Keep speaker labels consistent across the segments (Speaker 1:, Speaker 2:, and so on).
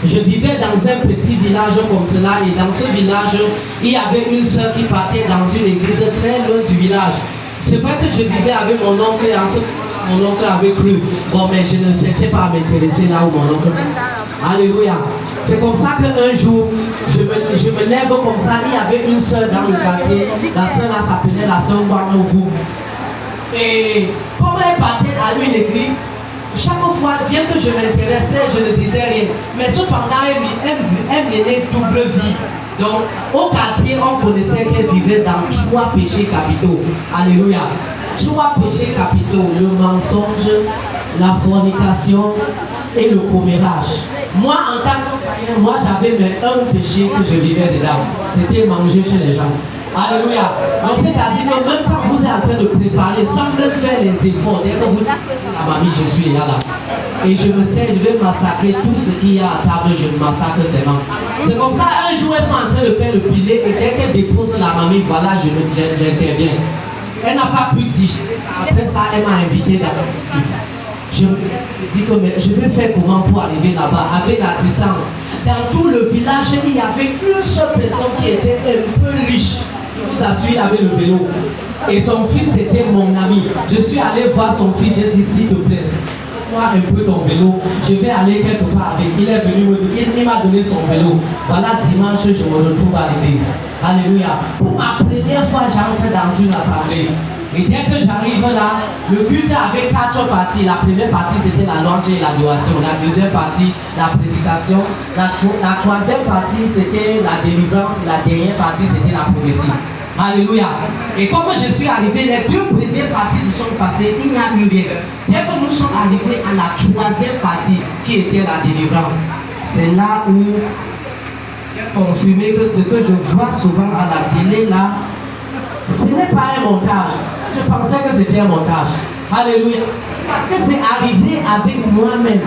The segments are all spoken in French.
Speaker 1: Je vivais dans un petit village comme cela et dans ce village, il y avait une soeur qui partait dans une église très loin du village. C'est vrai que je vivais avec mon oncle et en ce mon oncle avait cru. Bon, mais je ne cherchais pas à m'intéresser là où mon oncle. Alléluia. C'est comme ça qu'un jour, je me lève comme ça. Il y avait une soeur dans le quartier. La soeur là s'appelait la soeur Wanobu. Et comme elle partait à une église, chaque fois, bien que je m'intéressais, je ne disais rien. Mais cependant, elle menait double vie. Donc, au quartier, on connaissait qu'elle vivait dans 3 péchés capitaux. Alléluia. 3 péchés capitaux, le mensonge, la fornication et le commérage. Moi, en tant que païen, moi j'avais mais un péché que je vivais dedans. C'était manger chez les gens. Alléluia. Donc c'est-à-dire que même quand vous êtes en train de préparer, sans même faire les efforts, dès que vous dites la mamie, je suis là. Et je vais massacrer tout ce qu'il y a à table, je massacre ses mains. C'est comme ça, un jour elles sont en train de faire le filet et dès qu'elle dépose la mamie, voilà, j'interviens. Elle n'a pas pu digérer ça. Après ça, elle m'a invité dans l'église. Je me dis que mais je vais faire comment pour arriver là-bas avec la distance. Dans tout le village, il y avait une seule personne qui était un peu riche. Je vous assure, il avait le vélo. Et son fils était mon ami. Je suis allé voir son fils, j'ai dit s'il te plaît, moi un peu ton vélo, je vais aller quelque part avec. Il est venu me dire, il m'a donné son vélo. Voilà, dimanche, je me retrouve à l'église. Alléluia. Pour ma première fois, j'entre dans une assemblée. Et dès que j'arrive là, le culte avait 4 parties. La première partie, c'était la louange et l'adoration. La deuxième partie, la prédication. La troisième partie, c'était la délivrance. La dernière partie, c'était la prophétie. Alléluia. Et comme je suis arrivé, les 2 premières parties se sont passées, il n'y a eu rien. Dès que nous sommes arrivés à la troisième partie, qui était la délivrance, c'est là où j'ai confirmé que ce que je vois souvent à la télé là, ce n'est pas un montage. Je pensais que c'était un montage. Alléluia. Parce que c'est arrivé avec moi-même.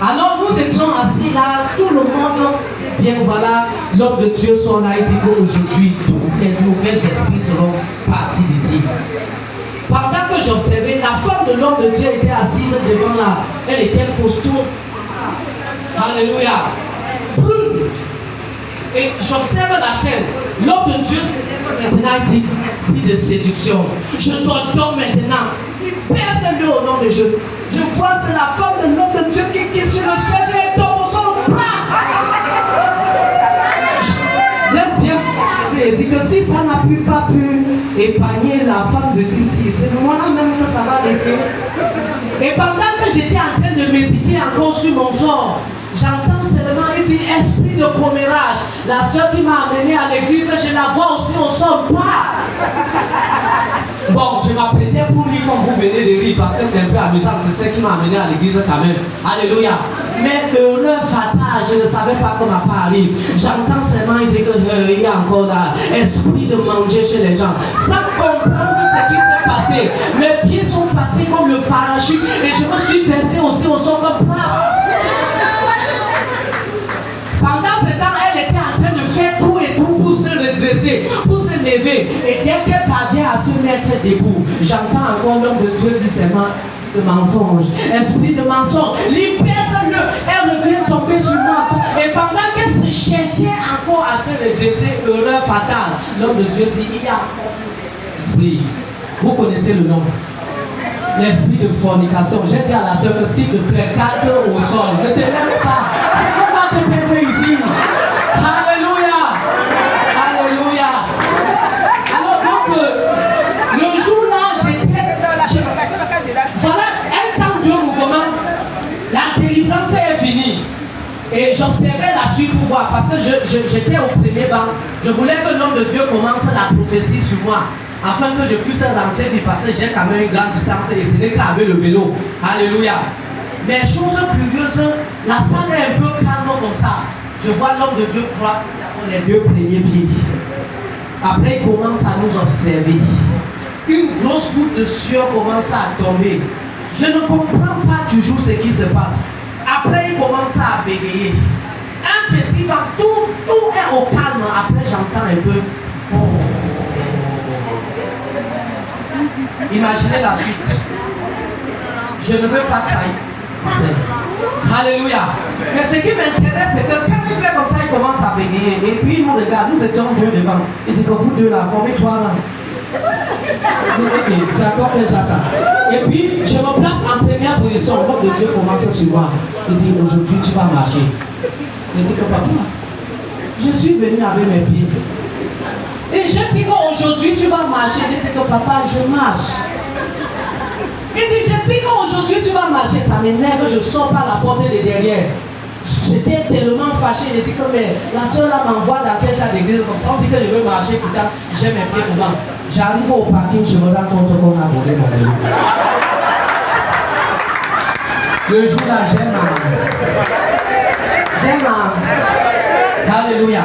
Speaker 1: Alors nous étions assis là, tout le monde, bien voilà, l'homme de Dieu sont là, il dit qu'aujourd'hui, tous les mauvais esprits seront partis d'ici. Pendant que j'observais, la femme de l'homme de Dieu était assise devant là. Elle était costaud. Alléluia. Et j'observe la scène. L'homme de Dieu maintenant il dit, esprit de séduction, je t'ordonne maintenant, il perce-le au nom de Jésus. Je vois c'est la femme de l'homme de Dieu qui est sur le siège et tombe au sol. Laisse bien. Il dit que si ça n'a pas pu épargner la femme de Dieu, c'est moi-là même que ça va laisser. Et pendant que j'étais en train de méditer encore sur mon sort, j'entends seulement, il dit esprit de commérage. La soeur qui m'a amené à l'église, je la vois aussi au sol. Bon, je m'apprêtais pour rire comme vous venez de rire parce que c'est un peu amusant. C'est ce qui m'a amené à l'église quand même. Alléluia. Mais erreur fatale, je ne savais pas comment pas arrive. J'entends seulement, il dit qu'il y a encore là, esprit de manger chez les gens. Sans comprendre ce qui s'est passé. Mes pieds sont passés comme le parachute et je me suis versé aussi au sol comme plat. Pendant ce temps, elle était en train de faire tout et tout pour se redresser, pour se lever. Et dès qu'elle parvient à se mettre debout, j'entends encore l'homme de Dieu dire seulement de mensonge. Esprit de mensonge, libère-le. Elle revient tomber sur moi. Et pendant qu'elle se cherchait encore à se redresser, erreur fatale, l'homme de Dieu dit, il y a un esprit. Vous connaissez le nom. L'esprit de fornication. J'ai dit à la soeur que s'il te plaît, calme au sol. Ne te lève pas. C'est comment te permet ici. Alléluia. Alléluia. Alors donc, le jour là, j'étais. Voilà un temps de mouvement. La délivrance est finie. Et j'observais la suite pour voir. Parce que j'étais au premier banc. Je voulais que l'homme de Dieu commence la prophétie sur moi. Afin que je puisse rentrer du passé, j'ai quand même une grande distance et ce n'est qu'avec le vélo. Alléluia. Mais chose curieuse, la salle est un peu calme comme ça. Je vois l'homme de Dieu croire les 2 premiers pieds. Après, il commence à nous observer. Une grosse goutte de sueur commence à tomber. Je ne comprends pas toujours ce qui se passe. Après, il commence à bégayer. Un petit vent, tout est au calme. Après, j'entends un peu. Oh. Imaginez la suite. Je ne veux pas trahir. Alléluia. Mais ce qui m'intéresse, c'est que quand il fait comme ça, il commence à bégayer. Et puis il nous regarde, nous étions deux devant. Il dit que vous deux là, formez-toi là. Je dis ok, c'est encore un ça. Et puis je me place en première position. Le vote de Dieu commence sur moi. Il dit aujourd'hui tu vas marcher. Je dis que papa, je suis venu avec mes pieds. Et je dis qu'aujourd'hui tu vas marcher. Il dit que papa, je marche. Il dit, je dis qu'aujourd'hui tu vas marcher, ça m'énerve, je sors par la porte de derrière. J'étais tellement fâché, il dit que mais la soeur là m'envoie dans quel genre d'église comme ça, on dit que je veux marcher, putain, j'ai mes pieds comment. J'arrive au parking, je me rends compte qu'on a volé mon vélo. Le jour là, j'ai mal. Alléluia.